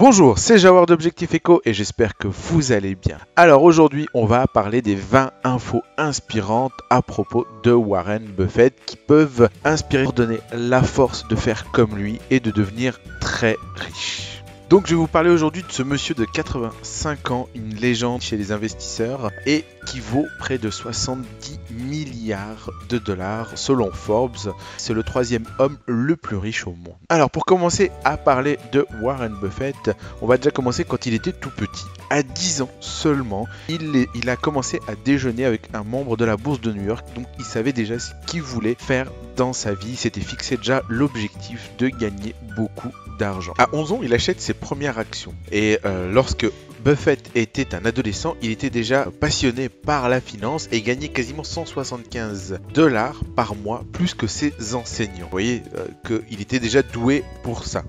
Bonjour, c'est Jawar d'Objectif Echo et j'espère que vous allez bien. Alors aujourd'hui, on va parler des 20 infos inspirantes à propos de Warren Buffett qui peuvent inspirer, donner la force de faire comme lui et de devenir très riche. Donc je vais vous parler aujourd'hui de ce monsieur de 85 ans, une légende chez les investisseurs et qui vaut près de 70 milliards de dollars selon Forbes. C'est le troisième homme le plus riche au monde. Alors pour commencer à parler de Warren Buffett, on va déjà commencer quand il était tout petit. À 10 ans seulement, il a commencé à déjeuner avec un membre de la bourse de New York, donc il savait déjà ce qu'il voulait faire dans sa vie. Il s'était fixé déjà l'objectif de gagner beaucoup d'argent. À 11 ans, il achète ses premières actions. Et lorsque Buffett était un adolescent, il était déjà passionné par la finance et gagnait quasiment 175 dollars par mois, plus que ses enseignants. Vous voyez qu'il était déjà doué pour ça.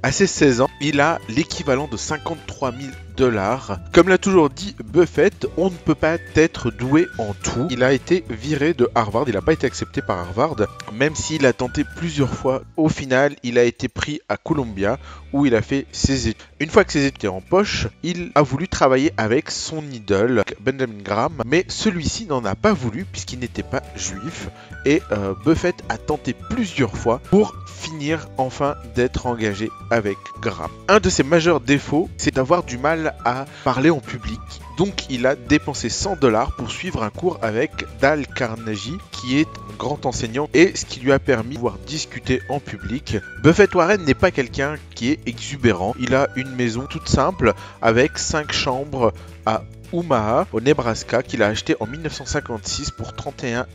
À ses 16 ans, il a l'équivalent de 53 000 dollars. Comme l'a toujours dit Buffett, on ne peut pas être doué en tout. Il a été viré de Harvard, il n'a pas été accepté par Harvard, même s'il a tenté plusieurs fois. Au final, il a été pris à Columbia où il a fait ses études. Une fois que ses études étaient en poche, il a voulu travailler avec son idole, Benjamin Graham, mais celui-ci n'en a pas voulu puisqu'il n'était pas juif et Buffett a tenté plusieurs fois pour finir enfin d'être engagé avec Graham. Un de ses majeurs défauts, c'est d'avoir du mal à parler en public. Donc il a dépensé 100 dollars pour suivre un cours avec Dale Carnegie, qui est un grand enseignant, et ce qui lui a permis de pouvoir discuter en public. Buffett Warren n'est pas quelqu'un qui est exubérant. Il a une maison toute simple avec 5 chambres à Omaha, au Nebraska, qu'il a acheté en 1956 pour 31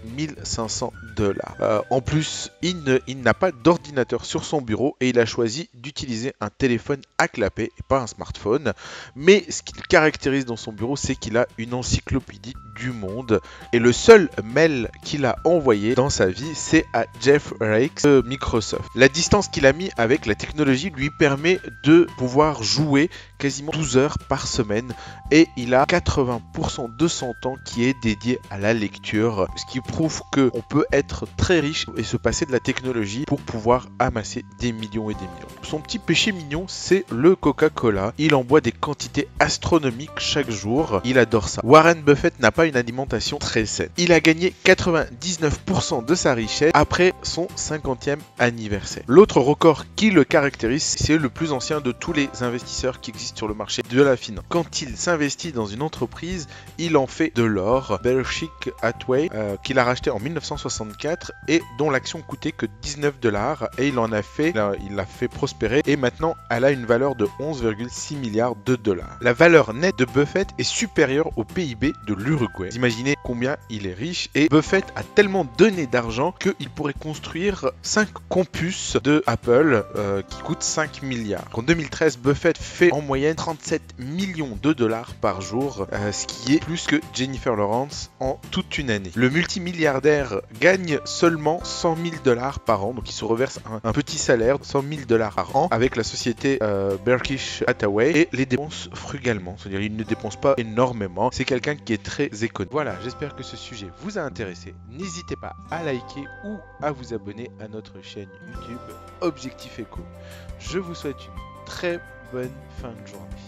500 dollars. En plus, il n'a pas d'ordinateur sur son bureau et il a choisi d'utiliser un téléphone à clapet et pas un smartphone. Mais ce qui le caractérise dans son bureau, c'est qu'il a une encyclopédie du monde. Et le seul mail qu'il a envoyé dans sa vie, c'est à Jeff Rakes de Microsoft. La distance qu'il a mis avec la technologie lui permet de pouvoir jouer quasiment 12 heures par semaine et il a 80% de son temps qui est dédié à la lecture, ce qui prouve qu'on peut être très riche et se passer de la technologie pour pouvoir amasser des millions et des millions. Son petit péché mignon, c'est le Coca-Cola. Il en boit des quantités astronomiques chaque jour. Il adore ça. Warren Buffett n'a pas une alimentation très saine. Il a gagné 99% de sa richesse après son 50e anniversaire. L'autre record qui le caractérise, c'est le plus ancien de tous les investisseurs qui existent sur le marché de la finance. Quand il s'investit dans une entreprise, il en fait de l'or. Berkshire Hathaway, qu'il a racheté en 1964 et dont l'action coûtait que 19 dollars et il l'a fait prospérer et maintenant elle a une valeur de 11,6 milliards de dollars. La valeur nette de Buffett est supérieure au PIB de l'Uruguay. Vous imaginez combien il est riche et Buffett a tellement donné d'argent qu'il pourrait construire 5 campus de Apple qui coûtent 5 milliards. En 2013, Buffett fait en moyenne 37 millions de dollars par jour, ce qui est plus que Jennifer Lawrence en toute une année. Le multimilliardaire gagne seulement 100 000 dollars par an, donc il se reverse un petit salaire de 100 000 dollars par an avec la société Berkshire Hathaway et les dépense frugalement, c'est-à-dire il ne dépense pas énormément, c'est quelqu'un qui est très économe. Voilà, j'espère que ce sujet vous a intéressé. N'hésitez pas à liker ou à vous abonner à notre chaîne YouTube Objectif Echo. Je vous souhaite une très bonne fin de journée.